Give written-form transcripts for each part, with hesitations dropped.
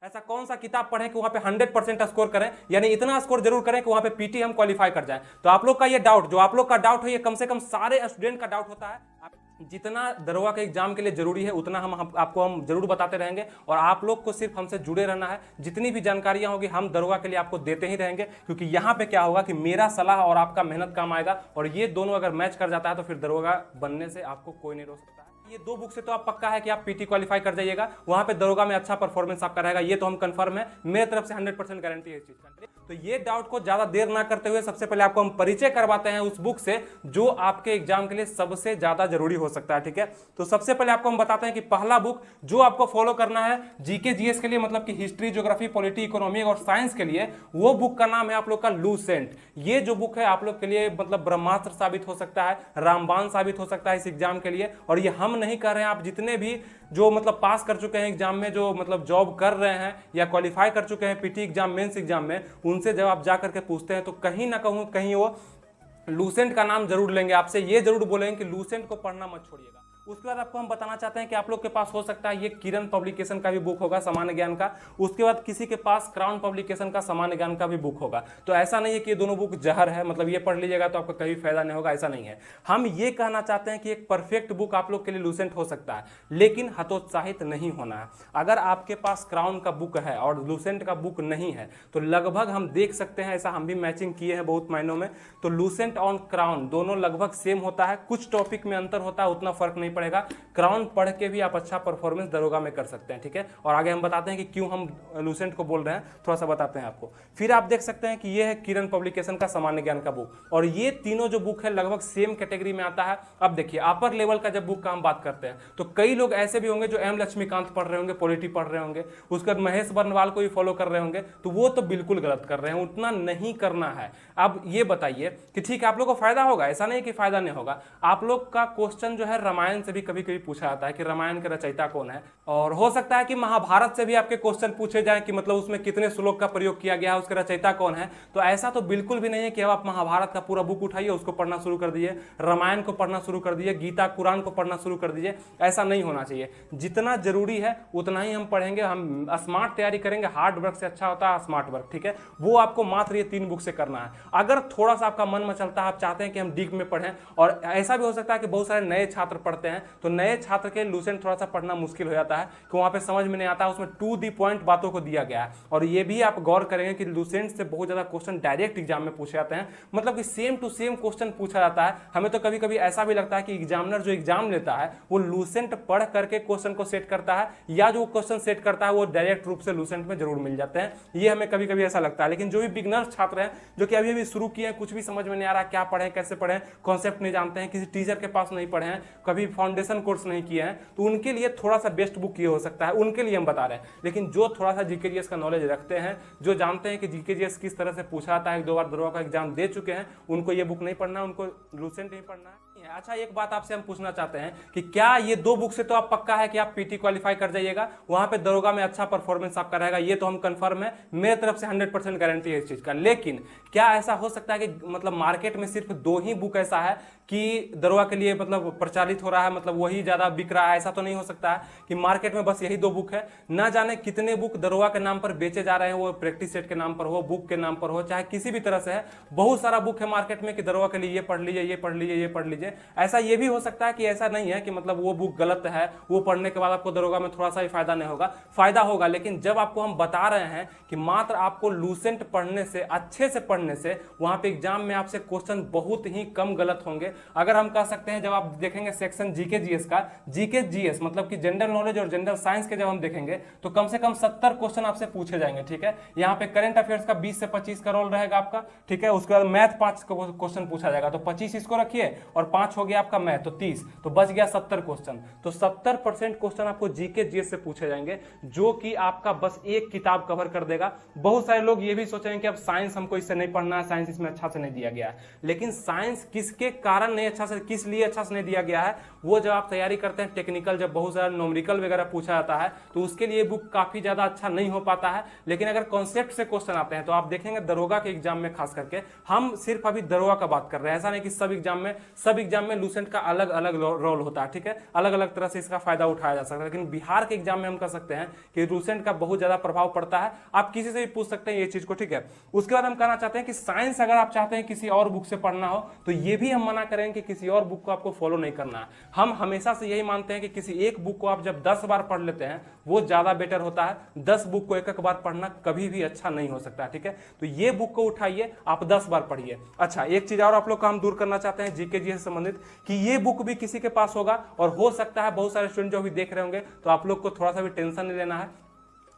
ऐसा कौन सा किताब पढ़ें कि वहां पे 100% स्कोर करें, यानी इतना स्कोर जरूर करें कि वहां पे पीटी हम क्वालिफाई कर जाएं। तो आप लोग का ये डाउट, जो आप लोग का डाउट है, ये कम से कम सारे स्टूडेंट का डाउट होता है। जितना दरोगा के एग्जाम के लिए जरूरी है उतना आपको हम जरूर बताते रहेंगे, और आप लोग को सिर्फ हमसे जुड़े रहना है। जितनी भी जानकारियां होगी हम दरोगा के लिए आपको देते ही रहेंगे, क्योंकि यहाँ पे क्या होगा कि मेरा सलाह और आपका मेहनत काम आएगा, और ये दोनों अगर मैच कर जाता है तो फिर दरोगा बनने से आपको कोई नहीं रोक सकता है। ये दो बुक से तो आप पक्का है कि आप पीटी क्वालिफाई कर जाइएगा, वहां पे दरोगा में अच्छा परफॉर्मेंस आपका रहेगा, ये तो हम कंफर्म है, मेरे तरफ से 100% गारंटी है इस चीज का। तो ये डाउट को ज्यादा देर ना करते हुए सबसे पहले आपको हम परिचय करवाते हैं उस बुक से जो आपके एग्जाम के लिए सबसे ज्यादा जरूरी हो सकता है, ठीक है। तो सबसे पहले आपको हम बताते हैं कि पहला बुक जो आपको फॉलो करना है जीके जीएस के लिए, मतलब कि हिस्ट्री, ज्योग्राफी, पॉलिटी, इकोनॉमी और साइंस के लिए, वो बुक का नाम है आप लोग का लूसेंट। ये जो बुक है आप लोग के लिए मतलब ब्रह्मास्त्र साबित हो सकता है, रामबाण साबित हो सकता है इस एग्जाम के लिए। और ये हम नहीं कर रहे हैं, आप जितने भी जो मतलब पास कर चुके हैं एग्जाम में, जो मतलब जॉब कर रहे हैं या क्वालिफाई कर चुके हैं पीटी एग्जाम, मेंस एग्जाम में, उनसे जब आप जा करके पूछते हैं तो कहीं ना कहीं वो लूसेंट का नाम जरूर लेंगे, आपसे ये जरूर बोलेंगे कि लूसेंट को पढ़ना मत छोड़िएगा। उसके बाद आपको हम बताना चाहते हैं कि आप लोग के पास हो सकता है ये किरण पब्लिकेशन का भी बुक होगा सामान्य ज्ञान का, उसके बाद किसी के पास क्राउन पब्लिकेशन का सामान्य ज्ञान का भी बुक होगा। तो ऐसा नहीं है कि ये दोनों बुक जहर है, मतलब ये पढ़ लीजिएगा तो आपका कभी फायदा नहीं होगा, ऐसा नहीं है। हम ये कहना चाहते हैं कि एक परफेक्ट बुक आप लोग के लिए लूसेंट हो सकता है, लेकिन हतोत्साहित नहीं होना है। अगर आपके पास क्राउन का बुक है और लूसेंट का बुक नहीं है तो लगभग हम देख सकते हैं, ऐसा हम भी मैचिंग किए हैं बहुत मायनों में, तो लूसेंट और क्राउन दोनों लगभग सेम होता है, कुछ टॉपिक में अंतर होता है, उतना फर्क नहीं पड़ेगा। क्राउन पढ़ के भी आप अच्छा परफॉर्मेंस दरोगा में कर सकते हैं, ठीक है। और आगे हम बताते हैं कि क्यों हम लूसेंट को बोल रहे हैं, थोड़ा सा बताते हैं आपको। फिर आप देख सकते हैं कि ये है किरण पब्लिकेशन का सामान्य ज्ञान का बुक, और ये तीनों जो बुक है लगभग सेम कैटेगरी में आता है। अब देखिए अपर लेवल का जब बुक का हम बात करते हैं तो कई लोग ऐसे भी होंगे जो एम लक्ष्मीकांत पढ़ रहे होंगे, पॉलिटी पढ़ रहे होंगे, उसके बाद महेश बर्नवाल को भी फॉलो कर रहे होंगे, तो वो तो बिल्कुल गलत कर रहे हैं, उतना नहीं करना है। अब ये बताइए कि ठीक है आप लोग को फायदा होगा, ऐसा नहीं कि फायदा नहीं होगा। आप लोग का क्वेश्चन जो है रामायण से भी कभी कभी पूछा जाता है कि रामायण के रचयिता कौन है, और हो सकता है कि महाभारत से भी आपके क्वेश्चन पूछे जाएं कि मतलब उसमें कितने श्लोक का प्रयोग किया गया है, उसके रचयिता कौन है। तो ऐसा तो बिल्कुल भी नहीं है कि अब आप महाभारत का पूरा बुक उठाइए, उसको पढ़ना शुरू कर दीजिए, रामायण को पढ़ना शुरू कर दीजिए, गीता कुरान को पढ़ना शुरू कर दीजिए, ऐसा नहीं होना चाहिए। जितना जरूरी है उतना ही हम पढ़ेंगे, हम स्मार्ट तैयारी करेंगे, हार्ड वर्क से अच्छा होता है स्मार्ट वर्क, ठीक है। वो आपको मात्र ये 3 बुक से करना है। अगर थोड़ा सा आपका मन मचलता है, आप चाहते हैं कि हम डीप में पढ़ें, और ऐसा भी हो सकता है कि बहुत सारे नए छात्र पढ़ते हैं, तो नए छात्र के लूसेंट थोड़ा सा पढ़ना मुश्किल हो जाता है कि वहां पे समझ में नहीं आता, उसमें टू दी पॉइंट बातों को दिया गया है। और ये भी आप गौर करेंगे कि लूसेंट से बहुत ज्यादा क्वेश्चन डायरेक्ट एग्जाम में पूछे जाते हैं, मतलब कि सेम टू सेम क्वेश्चन पूछा जाता है। हमें तो कभी कभी ऐसा भी लगता है कि एग्जामिनर जो एग्जाम लेता है वो लूसेंट पढ़ करके क्वेश्चन को सेट करता है, या जो क्वेश्चन सेट करता है वो डायरेक्ट रूप से लूसेंट में जरूर मिल जाते हैं, ये हमें कभी कभी ऐसा लगता है। लेकिन जो भी बिगनर छात्र हैं, जो कि अभी अभी शुरू किए हैं, कुछ भी समझ में नहीं आ रहा क्या पढ़ें कैसे पढ़ें, कॉन्सेप्ट नहीं जानते हैं, किसी टीचर के पास नहीं पढ़े हैं, कभी फाउंडेशन कोर्स नहीं किए हैं, तो उनके लिए थोड़ा सा बेस्ट बुक ये हो सकता है, उनके लिए हम बता रहे हैं। लेकिन जो थोड़ा सा जीके जीएस का नॉलेज रखते हैं, जो जानते हैं कि जीके जीएस किस तरह से पूछा जाता है, 1-2 बार दरोगा का एग्जाम दे चुके हैं, उनको ये बुक नहीं पढ़ना, उनको लूसेंट नहीं पढ़ना है। अच्छा एक बात आपसे हम पूछना चाहते हैं कि क्या ये 2 बुक से तो आप पक्का है कि आप पीटी क्वालिफाई कर जाइएगा, वहां पे दरोगा में अच्छा परफॉर्मेंस आपका रहेगा, ये तो हम कंफर्म है, मेरे तरफ से 100% गारंटी है इस चीज का। लेकिन क्या ऐसा हो सकता है कि मतलब मार्केट में सिर्फ 2 ही बुक ऐसा है कि दरोगा के लिए मतलब प्रचारित हो रहा है, मतलब वही ज्यादा बिक रहा है? ऐसा तो नहीं हो सकता है कि मार्केट में बस यही 2 बुक है। ना जाने कितने बुक दरोगा के नाम पर बेचे जा रहे हैं, वो प्रैक्टिस सेट के नाम पर हो, बुक के नाम पर हो, चाहे किसी भी तरह से है, बहुत सारा बुक है मार्केट में कि दरोगा के लिए ये पढ़ लीजिए, ये पढ़ लीजिए, ये पढ़ लीजिए। ऐसा ये भी हो सकता है कि ऐसा नहीं है कि मतलब वो बुक गलत है, वो पढ़ने के बाद आपको दरोगा में थोड़ा सा भी फायदा नहीं होगा, फायदा होगा। लेकिन जब आपको हम बता रहे हैं कि मात्र आपको लूसेंट पढ़ने से, अच्छे से पढ़ने से, वहां पे एग्जाम में आपसे क्वेश्चन बहुत ही कम गलत होंगे। अगर हम कह सकते हैं, जब आप देखेंगे सेक्शन जीके जीएस का, जीके जीएस मतलब कि जनरल नॉलेज और जनरल साइंस के जब हम देखेंगे तो कम से कम 70 क्वेश्चन आपसे पूछे जाएंगे, ठीक है। यहाँ पे करंट अफेयर्स का 20 से 25 का रोल रहेगा आपका, ठीक है। उसके बाद मैथ 5 क्वेश्चन पूछा जाएगा, तो 25 इसको रखिए, और 5 हो गया आपका मैथ, तो 30, तो बच गया 70 क्वेश्चन। तो 70% क्वेश्चन आपको जीके जीएस से पूछे जाएंगे, जो कि आपका बस एक किताब कवर कर देगा। बहुत सारे लोग ये भी सोचेंगे कि अब साइंस हमको इससे नहीं पढ़ना है, साइंस इसमें अच्छा से नहीं दिया गया है। लेकिन साइंस किसके कारण नहीं अच्छा से, किस लिए अच्छा से नहीं दिया गया है, वो जब आप तैयारी करते हैं टेक्निकल, जब बहुत सारा न्यूमेरिकल वगैरह पूछा जाता है, तो उसके लिए बुक काफी ज्यादा अच्छा नहीं हो पाता है। लेकिन अगर कॉन्सेप्ट से क्वेश्चन आते हैं तो आप देखेंगे दरोगा के एग्जाम में खास करके, हम सिर्फ अभी दरोगा का बात कर रहे हैं, ऐसा नहीं कि सब एग्जाम एग्जाम में लूसेंट का अलग अलग रोल होता है, ठीक है, अलग अलग तरह से इसका फायदा उठाया जा सकता है। लेकिन बिहार के एग्जाम में हम कह सकते हैं कि लूसेंट का बहुत ज्यादा प्रभाव पड़ता है। आप किसी से भी पूछ सकते हैं ये चीज को, ठीक है। उसके बाद हम कहना चाहते हैं कि साइंस अगर आप चाहते हैं किसी और बुक से पढ़ना हो तो ये भी हम मना करेंगे कि किसी और बुक को आपको फॉलो नहीं करना है। हम हमेशा से यही मानते हैं कि किसी एक बुक को आप जब 10 बार पढ़ लेते हैं वो ज्यादा बेटर होता है। 10 बुक को एक एक बार पढ़ना कभी भी अच्छा नहीं हो सकता, ठीक है। तो ये बुक को उठाइए, आप 10 बार पढ़िए। अच्छा, एक चीज और आप लोग का हम दूर करना चाहते हैं जीके जी से संबंधित, कि ये बुक भी किसी के पास होगा और हो सकता है बहुत सारे स्टूडेंट जो भी देख रहे होंगे, तो आप लोग को थोड़ा सा भी टेंशन नहीं लेना है।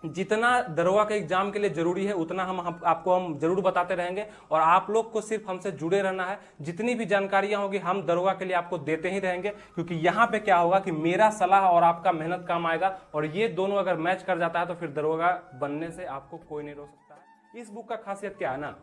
जितना दरोगा के एग्जाम के लिए जरूरी है उतना हम जरूर बताते रहेंगे और आप लोग को सिर्फ हमसे जुड़े रहना है। जितनी भी जानकारियां होगी हम दरोगा के लिए आपको देते ही रहेंगे, क्योंकि यहाँ पे क्या होगा कि मेरा सलाह और आपका मेहनत काम आएगा और ये दोनों अगर मैच कर जाता है तो फिर दरोगा बनने से आपको कोई नहीं रोक सकता है। इस बुक का खासियत क्या है ना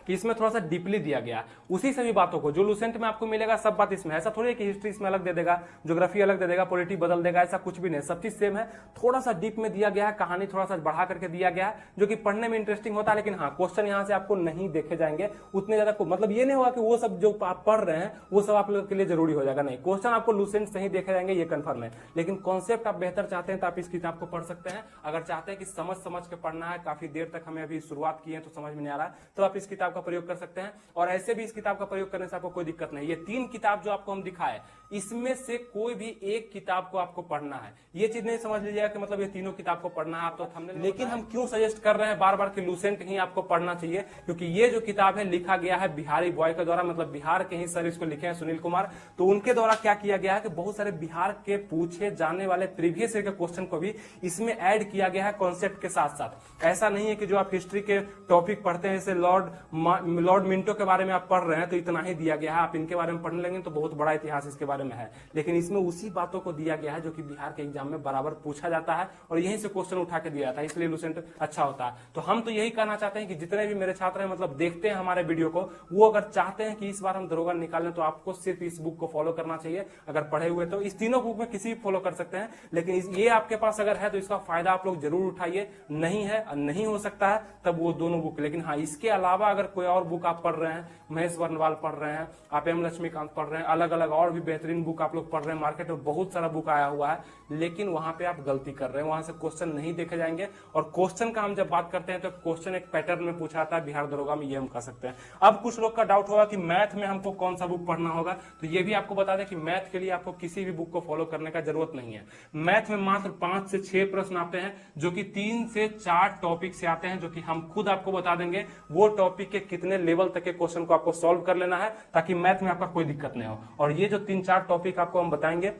कि इसमें थोड़ा सा डीपली दिया गया है उसी सभी बातों को जो लूसेंट में आपको मिलेगा, सब बात इसमें। ऐसा थोड़ी है कि हिस्ट्री इसमें अलग दे देगा, ज्योग्राफी अलग दे देगा, पॉलिटी बदल देगा, ऐसा कुछ भी नहीं, सब चीज सेम है। थोड़ा सा डीप में दिया गया है, कहानी थोड़ा सा बढ़ा करके दिया गया है जो कि पढ़ने में इंटरेस्टिंग होता है। लेकिन हाँ, क्वेश्चन यहाँ से आपको नहीं देखे जाएंगे उतने ज्यादा, मतलब ये नहीं होगा कि वो सब जो आप पढ़ रहे हैं वो सब आप लोग के लिए जरूरी हो जाएगा, नहीं। क्वेश्चन आपको लूसेंट से ही देखे जाएंगे, ये कंफर्म है। लेकिन कॉन्सेप्ट आप बेहतर चाहते हैं तो आप इस किताब को पढ़ सकते हैं। अगर चाहते हैं कि समझ के पढ़ना है, काफी देर तक हमें अभी शुरुआत की है तो समझ में नहीं आ रहा, तो आप इस किताब का प्रयोग कर सकते हैं। और ऐसे भी इस किताब का प्रयोग करने से आपको कोई दिक्कत नहीं। ये 3 किताब जो आपको हम दिखाए, इसमें से कोई भी एक किताब को आपको पढ़ना है। ये चीज नहीं समझ लीजिएगा कि मतलब ये तीनों किताब को पढ़ना है आप तो हमने, लेकिन हम क्यों सजेस्ट कर रहे हैं बार बार कि लूसेंट ही आपको पढ़ना चाहिए, क्योंकि ये जो किताब है लिखा गया है बिहारी बॉय के द्वारा, मतलब बिहार के ही सर इसको लिखे हैं, सुनील कुमार। तो उनके द्वारा क्या किया गया है कि बहुत सारे बिहार के पूछे जाने वाले प्रीवियस ईयर के क्वेश्चन को भी इसमें ऐड किया गया है कॉन्सेप्ट के साथ साथ। ऐसा नहीं है कि जो आप हिस्ट्री के टॉपिक पढ़ते हैं जैसे लॉर्ड मिंटो के बारे में आप पढ़ रहे हैं तो इतना ही दिया गया है, आप इनके बारे में पढ़ने लगेंगे तो बहुत बड़ा इतिहास इसके बारे में है। लेकिन इसमें उसी बातों को दिया गया है जो कि बिहार के एग्जाम में बराबर पूछा जाता है और यहीं से क्वेश्चन उठा के दिया जाता है, इसलिए लूसेंट अच्छा होता है। तो हम तो यही कहना चाहते हैं कि जितने भी मेरे छात्र हैं, मतलब देखते हैं हमारे वीडियो को, वो अगर चाहते हैं कि इस बार हम दरोगा निकालें तो आपको सिर्फ इस बुक को फॉलो करना चाहिए। अगर पढ़े हुए तो इस तीनों बुक में किसी भी फॉलो कर सकते हैं, लेकिन ये आपके पास अगर है तो इसका फायदा आप लोग जरूर उठाइए। नहीं है, नहीं हो सकता है, तब वो दोनों बुक। लेकिन हाँ, इसके अलावा अगर कोई और बुक आप पढ़ रहे हैं, महेश वर्णवाल पढ़ रहे हैं, आप एम लक्ष्मीकांत पढ़ रहे हैं, अलग अलग और भी बेहतरीन बुक आप लोग पढ़ रहे हैं, मार्केट में बहुत सारा बुक आया हुआ है, लेकिन वहां पे आप गलती कर रहे हैं, वहां से क्वेश्चन नहीं देखे जाएंगे। और क्वेश्चन का हम जब बात करते हैं तो क्वेश्चन एक पैटर्न में पूछा था बिहार दरोगा में, ये हम कह सकते हैं। अब कुछ लोग का डाउट होगा कि मैथ में हमको कौन सा बुक पढ़ना होगा, तो ये भी आपको बता दें कि मैथ के लिए आपको किसी भी बुक को फॉलो करने का जरूरत नहीं है। मैथ में मात्र 5 से 6 प्रश्न आते हैं जो कि 3 से 4 टॉपिक से आते हैं, जो कि हम खुद आपको बता देंगे वो टॉपिक के कितने लेवल तक के क्वेश्चन को आपको सॉल्व कर लेना है ताकि मैथ में आपका कोई दिक्कत नहीं हो। और ये जो 3-4 टॉपिक आपको हम बताएंगे,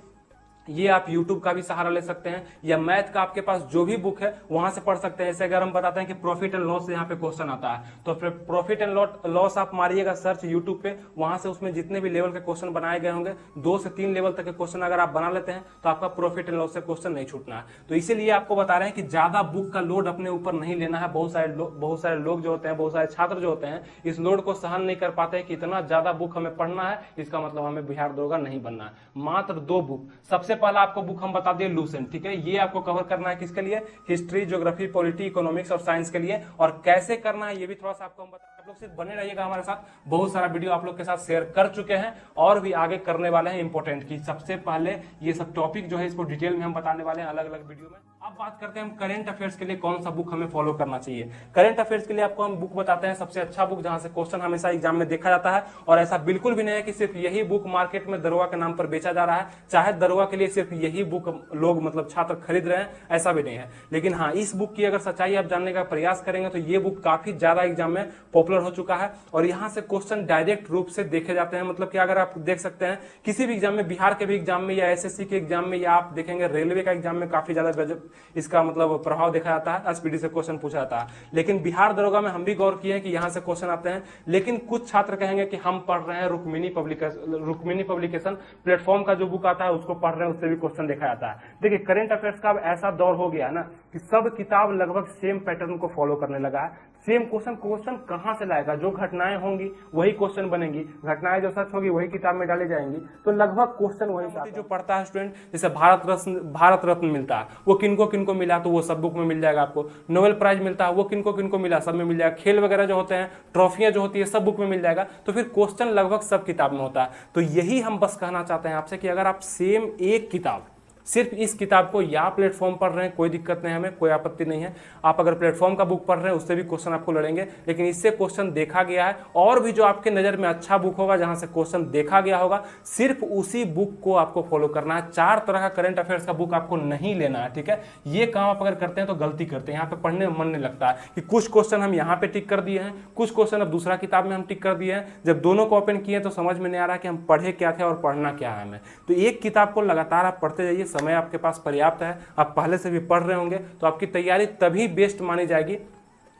ये आप YouTube का भी सहारा ले सकते हैं या मैथ का आपके पास जो भी बुक है वहां से पढ़ सकते हैं। जैसे अगर हम बताते हैं कि प्रॉफिट एंड लॉस से यहाँ पे क्वेश्चन आता है, तो फिर प्रॉफिट एंड लॉस आप मारिएगा सर्च YouTube पे, वहां से उसमें जितने भी लेवल के क्वेश्चन बनाए गए होंगे 2 से 3 लेवल तक के क्वेश्चन अगर आप बना लेते हैं तो आपका प्रॉफिट एंड लॉस से क्वेश्चन नहीं छूटना है। तो इसीलिए आपको बता रहे हैं कि ज्यादा बुक का लोड अपने ऊपर नहीं लेना है। बहुत सारे लोग जो होते हैं, बहुत सारे छात्र जो होते हैं, इस लोड को सहन नहीं कर पाते कि इतना ज्यादा बुक हमें पढ़ना है, इसका मतलब हमें बिहार दरोगा नहीं बनना है। मात्र 2 बुक, सबसे पहला आपको बुक हम बता दिए लूसेंट, ठीक है। ये आपको कवर करना है किसके लिए, हिस्ट्री, ज्योग्राफी, पॉलिटी, इकोनॉमिक्स और साइंस के लिए। और कैसे करना है ये भी थोड़ा सा आपको हम बता, आप लोग सिर्फ बने रहिएगा हमारे साथ। बहुत सारा वीडियो आप लोग के साथ शेयर कर चुके हैं और भी आगे करने वाले हैं इंपॉर्टेंट की। सबसे पहले ये सब टॉपिक जो है इसको डिटेल में हम बताने वाले हैं अलग अलग वीडियो में। अब बात करते हैं हम करंट अफेयर्स के लिए कौन सा बुक हमें फॉलो करना चाहिए। करंट अफेयर्स के लिए आपको हम बुक बताते हैं सबसे अच्छा बुक जहां से क्वेश्चन हमेशा एग्जाम में देखा जाता है। और ऐसा बिल्कुल भी नहीं है कि सिर्फ यही बुक मार्केट में दरोगा के नाम पर बेचा जा रहा है, चाहे दरोगा के लिए सिर्फ यही बुक लोग मतलब छात्र खरीद रहे हैं, ऐसा भी नहीं है। लेकिन हाँ, इस बुक की अगर सच्चाई आप जानने का प्रयास करेंगे तो ये बुक काफी ज्यादा एग्जाम में पॉपुलर हो चुका है और यहाँ से क्वेश्चन डायरेक्ट रूप से देखे जाते हैं। मतलब कि अगर आप देख सकते हैं किसी भी एग्जाम में, बिहार के भी एग्जाम में या एसएससी के एग्जाम में, या आप देखेंगे रेलवे का एग्जाम में काफी ज्यादा इसका मतलब प्रभाव देखा जाता है, एसपीडी से क्वेश्चन पूछा जाता है। लेकिन बिहार दरोगा में हम भी गौर किए हैं कि यहां से क्वेश्चन आते हैं। लेकिन कुछ छात्र कहेंगे कि हम पढ़ रहे हैं रुक्मिणी पब्लिकेशन प्लेटफॉर्म का जो बुक आता है उसको पढ़ रहे हैं, उससे भी क्वेश्चन देखा जाता है। देखिए, करंट अफेयर्स का अब ऐसा दौर हो गया ना कि सब किताब लगभग सेम पैटर्न को फॉलो करने लगा है। सेम क्वेश्चन कहां से लाएगा? जो घटनाएं होंगी वही क्वेश्चन बनेंगी, घटनाएं जो सच होगी वही किताब में डाली जाएंगी, तो लगभग क्वेश्चन वही से जो पढ़ता है स्टूडेंट। जैसे भारत रत्न मिलता है, वो किनको किनको मिला, तो वो सब बुक में मिल जाएगा आपको। नोबेल प्राइज मिलता है, वो किनको किनको मिला, सब में मिल जाएगा। खेल वगैरह जो होते हैं, ट्रॉफियां जो होती है, सब बुक में मिल जाएगा। तो फिर क्वेश्चन लगभग सब किताब में होता है। तो यही हम बस कहना चाहते हैं आपसे कि अगर आप सेम एक किताब, सिर्फ इस किताब को या प्लेटफॉर्म पढ़ रहे हैं, कोई दिक्कत नहीं है, हमें कोई आपत्ति नहीं है। आप अगर प्लेटफॉर्म का बुक पढ़ रहे हैं, उससे भी क्वेश्चन आपको लड़ेंगे, लेकिन इससे क्वेश्चन देखा गया है। और भी जो आपके नज़र में अच्छा बुक होगा, जहां से क्वेश्चन देखा गया होगा, सिर्फ उसी बुक को आपको फॉलो करना है। 4 तरह का करंट अफेयर्स का बुक आपको नहीं लेना है, ठीक है। ये काम आप अगर करते हैं तो गलती करते हैं। यहाँ पे पढ़ने में मन नहीं लगता है कि कुछ क्वेश्चन हम यहाँ पे टिक कर दिए हैं, कुछ क्वेश्चन अब दूसरा किताब में हम टिक कर दिए हैं। जब दोनों को ओपन किए तो समझ में नहीं आ रहा कि हम पढ़े क्या थे और पढ़ना क्या है हमें। तो एक किताब को लगातार आप पढ़ते जाइए, समय आपके पास पर्याप्त है, आप पहले से भी पढ़ रहे होंगे, तो आपकी तैयारी तभी बेस्ट मानी जाएगी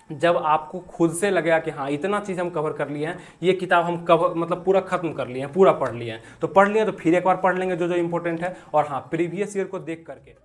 जब आपको खुद से लगेगा कि हाँ इतना चीज़ हम कवर कर लिए हैं, ये किताब हम कवर मतलब पूरा खत्म कर लिए हैं, पूरा पढ़ लिए हैं। तो पढ़ लिए तो फिर एक बार पढ़ लेंगे जो जो इंपॉर्टेंट है। और हाँ, प्रीवियस ईयर को देख करके,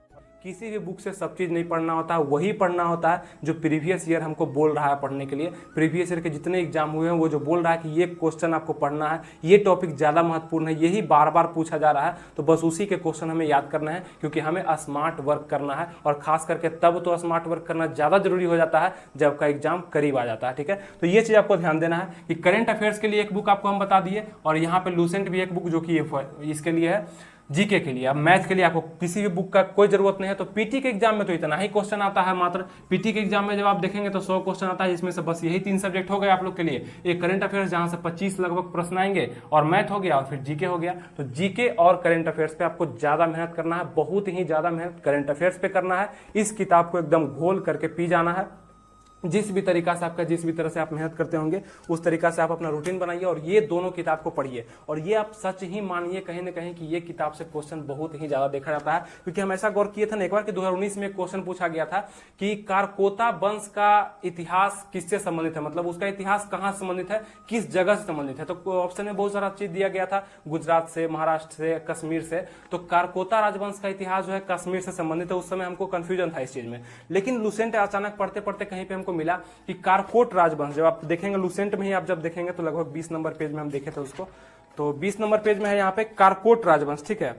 किसी भी बुक से सब चीज़ नहीं पढ़ना होता है, वही पढ़ना होता है जो प्रीवियस ईयर हमको बोल रहा है पढ़ने के लिए। प्रीवियस ईयर के जितने एग्जाम हुए हैं, वो जो बोल रहा है कि ये क्वेश्चन आपको पढ़ना है, ये टॉपिक ज़्यादा महत्वपूर्ण है, यही बार बार पूछा जा रहा है, तो बस उसी के क्वेश्चन हमें याद करना है। क्योंकि हमें स्मार्ट वर्क करना है, और खास करके तब तो स्मार्ट वर्क करना ज़्यादा जरूरी हो जाता है जब आपका एग्जाम करीब आ जाता है, ठीक है। तो ये चीज़ आपको ध्यान देना है कि करेंट अफेयर्स के लिए एक बुक आपको हम बता दिए, और यहाँ पे लूसेंट भी एक बुक जो कि इसके लिए है, जीके के लिए। अब मैथ के लिए आपको किसी भी बुक का कोई जरूरत नहीं है। तो पीटी के एग्जाम में तो इतना ही क्वेश्चन आता है मात्र। पीटी के एग्जाम में जब आप देखेंगे तो 100 क्वेश्चन आता है, जिसमें से बस यही 3 सब्जेक्ट हो गए आप लोग के लिए। एक करंट अफेयर्स जहां से 25 लगभग प्रश्न आएंगे, और मैथ हो गया, और फिर जीके हो गया। तो जीके और करंट अफेयर्स पे आपको ज्यादा मेहनत करना है, बहुत ही ज्यादा मेहनत करंट अफेयर्स पे करना है। इस किताब को एकदम घोल करके पी जाना है। जिस भी तरीका से आपका, जिस भी तरह से आप मेहनत करते होंगे, उस तरीका से आप अपना रूटीन बनाइए और ये दोनों किताब को पढ़िए। और ये आप सच ही मानिए कहीं ना कहीं कि ये किताब से क्वेश्चन बहुत ही ज्यादा देखा जाता है। क्योंकि हम ऐसा गौर किए थे ना एक बार कि 2019 में क्वेश्चन पूछा गया था कि कारकोता वंश का इतिहास किससे संबंधित है, मतलब उसका इतिहास कहाँ संबंधित है, किस जगह से संबंधित है। तो ऑप्शन में बहुत सारा चीज दिया गया था, गुजरात से, महाराष्ट्र से, कश्मीर से। तो कारकोता राजवंश का इतिहास जो है कश्मीर से संबंधित है। उस समय हमको कंफ्यूजन था इस चीज में, लेकिन लूसेंट अचानक पढ़ते पढ़ते कहीं पे हमको मिला कि कारकोट राजवंश, जब आप देखेंगे लूसेंट में ही आप जब देखेंगे तो लगभग 20 नंबर पेज में हम देखे थे उसको, तो 20 नंबर पेज में है यहाँ पे कारकोट राजवंश, ठीक है।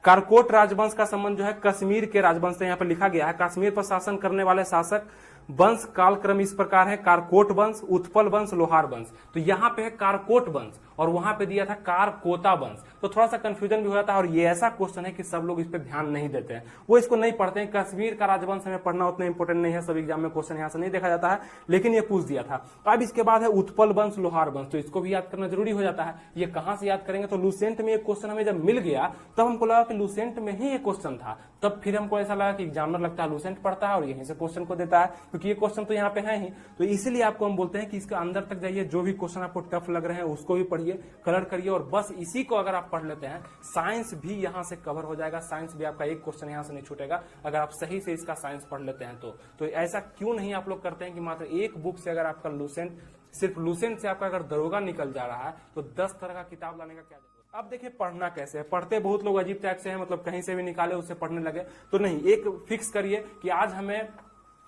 कारकोट राजवंश का संबंध जो है कश्मीर के राजवंश से यहाँ पे लिखा गया है। कश्मीर पर शासन करने वाले शासक वंश कालक्रम इस प्रकार है: कारकोट वंश, उत्पल वंश, लोहार वंश। तो यहाँ पे है कारकोट वंश और वहां पे दिया था कारकोता वंश। तो थोड़ा सा कंफ्यूजन भी हो जाता है, और ये ऐसा क्वेश्चन है कि सब लोग इस पे ध्यान नहीं देते हैं, वो इसको नहीं पढ़ते हैं। कश्मीर का राजवंश हमें पढ़ना उतना इंपॉर्टेंट नहीं है, सब एग्जाम में क्वेश्चन यहाँ से नहीं देखा जाता है, लेकिन ये पूछ दिया था। अब इसके बाद है उत्पल वंश, लोहार वंश, तो इसको भी याद करना जरूरी हो जाता है। ये कहां से याद करेंगे, तो लूसेंट में एक क्वेश्चन हमें जब मिल गया तब हमको लगा कि लूसेंट में ही ये क्वेश्चन था। तब फिर हमको ऐसा लगा कि एग्जामिनर लगता है लूसेंट पढ़ता है और यहीं से क्वेश्चन को देता है, क्योंकि ये क्वेश्चन तो यहाँ पे है ही। तो इसीलिए आपको हम बोलते हैं कि इसके अंदर तक जाइए, जो भी क्वेश्चन आपको टफ लग रहे हैं उसको भी पढ़िए, कलर करिए, और बस इसी को अगर आप पढ़ लेते हैं, साइंस भी यहां से कवर हो जाएगा। साइंस भी आपका एक क्वेश्चन यहां से नहीं छूटेगा अगर आप सही से इसका साइंस पढ़ लेते हैं तो ऐसा क्यों नहीं आप लोग करते हैं कि मात्र एक बुक से अगर आपका लूसेंट, सिर्फ लूसेंट से आपका अगर दरोगा निकल जा रहा है तो 10 तरह का किताब लाने का क्या जरूरत। अब देखिए पढ़ना कैसे है। पढ़ते बहुत लोग अजीब टाइप से हैं, मतलब कहीं से भी निकाले उससे पढ़ने लगे, तो नहीं, एक फिक्स करिए कि आज हमें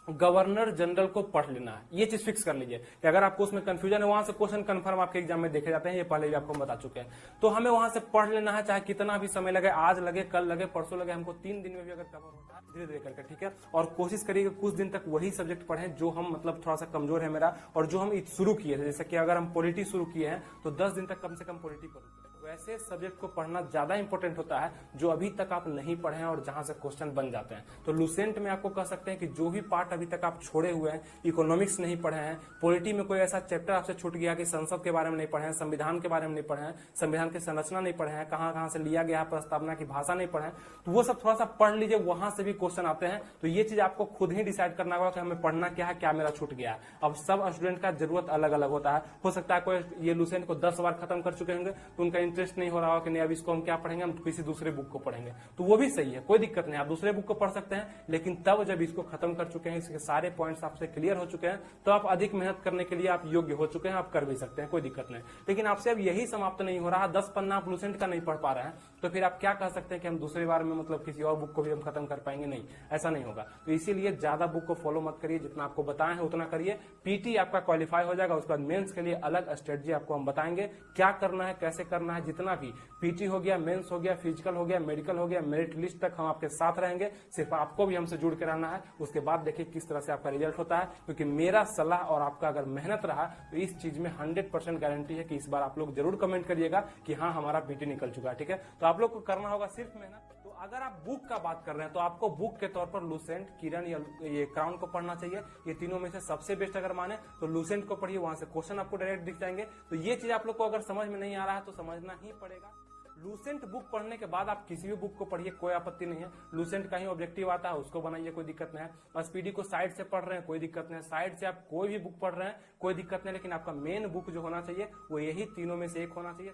गवर्नर जनरल को पढ़ लेना है। ये चीज फिक्स कर लीजिए कि अगर आपको उसमें कंफ्यूजन है, वहां से क्वेश्चन कंफर्म आपके एग्जाम में देखे जाते हैं, ये पहले भी आपको बता चुके हैं। तो हमें वहां से पढ़ लेना है, चाहे कितना भी समय लगे, आज लगे, कल लगे, परसों लगे, हमको 3 दिन में भी अगर कवर होता है, धीरे धीरे करके, ठीक है। और कोशिश करिए कुछ दिन तक वही सब्जेक्ट पढ़ें जो हम, मतलब थोड़ा सा कमजोर है मेरा, और जो हम शुरू किए थे। जैसे कि अगर हम पॉलिटी शुरू किए हैं तो 10 दिन तक कम से कम पॉलिटी करो। वैसे सब्जेक्ट को पढ़ना ज्यादा इंपॉर्टेंट होता है जो अभी तक आप नहीं पढ़े हैं और जहां से क्वेश्चन बन जाते हैं। तो लूसेंट में आपको कह सकते हैं कि जो भी पार्ट अभी तक आप छोड़े हुए हैं, इकोनॉमिक्स नहीं पढ़े हैं, पॉलिटी में कोई ऐसा चैप्टर आपसे छूट गया कि संसद के बारे में नहीं पढ़े हैं, संविधान के बारे में नहीं पढ़े हैं, संविधान की संरचना नहीं पढ़े हैं, कहां कहां से लिया गया प्रस्तावना की भाषा नहीं पढ़े हैं, तो वो सब थोड़ा सा पढ़ लीजिए, वहां से भी क्वेश्चन आते हैं। तो ये चीज आपको खुद ही डिसाइड करना होगा कि हमें पढ़ना क्या है, क्या मेरा छूट गया है। अब सब स्टूडेंट का जरूरत अलग अलग होता है, हो सकता है कोई ये लूसेंट को 10 बार खत्म कर चुके होंगे तो उनका इंटरेस्ट नहीं हो रहा हो कि नहीं अब इसको हम क्या पढ़ेंगे, हम किसी दूसरे बुक को पढ़ेंगे, तो वो भी सही है, कोई दिक्कत नहीं, आप दूसरे बुक को पढ़ सकते हैं। लेकिन तब जब इसको खत्म कर चुके हैं, इसके सारे पॉइंट्स आपसे क्लियर हो चुके हैं, तो आप अधिक मेहनत करने के लिए आप योग्य हो चुके हैं, आप कर भी सकते हैं, कोई दिक्कत नहीं। लेकिन आपसे अब यही समाप्त नहीं हो रहा, 10 पन्ना आप लूसेंट का नहीं पढ़ पा रहे हैं, तो फिर आप क्या कह सकते हैं कि हम दूसरी बार में मतलब किसी और बुक को भी हम खत्म कर पाएंगे? नहीं, ऐसा नहीं होगा। तो इसीलिए ज्यादा बुक को फॉलो मत करिए, जितना आपको बताए हैं उतना करिए। पीटी आपका क्वालिफाई हो जाएगा, उसके बाद मेंस के लिए अलग स्ट्रेटजी आपको हम बताएंगे, क्या करना है, कैसे करना है। जितना भी पीटी हो गया, मेंस हो गया, फिजिकल हो गया, मेडिकल हो गया, मेरिट लिस्ट तक हम आपके साथ रहेंगे। सिर्फ आपको भी हमसे जुड़ के रहना है, उसके बाद देखिए किस तरह से आपका रिजल्ट होता है। क्योंकि मेरा सलाह और आपका अगर मेहनत रहा तो इस चीज में 100% गारंटी है कि इस बार आप लोग जरूर कमेंट करिएगा कि हाँ हमारा पीटी निकल चुका है। ठीक है, तो आप लोग को करना होगा सिर्फ मेहनत। तो अगर आप बुक का बात कर रहे हैं तो आपको बुक के तौर पर लूसेंट, किरण या ये क्राउन को पढ़ना चाहिए। ये तीनों में से सबसे बेस्ट अगर माने तो लूसेंट को पढ़िए, वहां से क्वेश्चन आपको डायरेक्ट दिख जाएंगे। तो ये चीज आप लोग को अगर समझ में नहीं आ रहा है तो समझना ही पड़ेगा। लूसेंट बुक पढ़ने के बाद आप किसी भी बुक को पढ़िए, कोई आपत्ति नहीं है। लूसेंट का ही ऑब्जेक्टिव आता है, उसको बनाइए, कोई दिक्कत नहीं है। स्पीडी को साइड से पढ़ रहे हैं, कोई दिक्कत नहीं है। साइड से आप कोई भी बुक पढ़ रहे हैं, कोई दिक्कत नहीं, लेकिन आपका मेन बुक जो होना चाहिए वो यही तीनों में से एक होना चाहिए।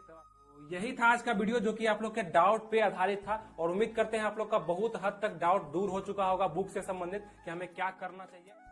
यही था आज का वीडियो, जो कि आप लोग के डाउट पे आधारित था, और उम्मीद करते हैं आप लोग का बहुत हद तक डाउट दूर हो चुका होगा बुक से संबंधित कि हमें क्या करना चाहिए।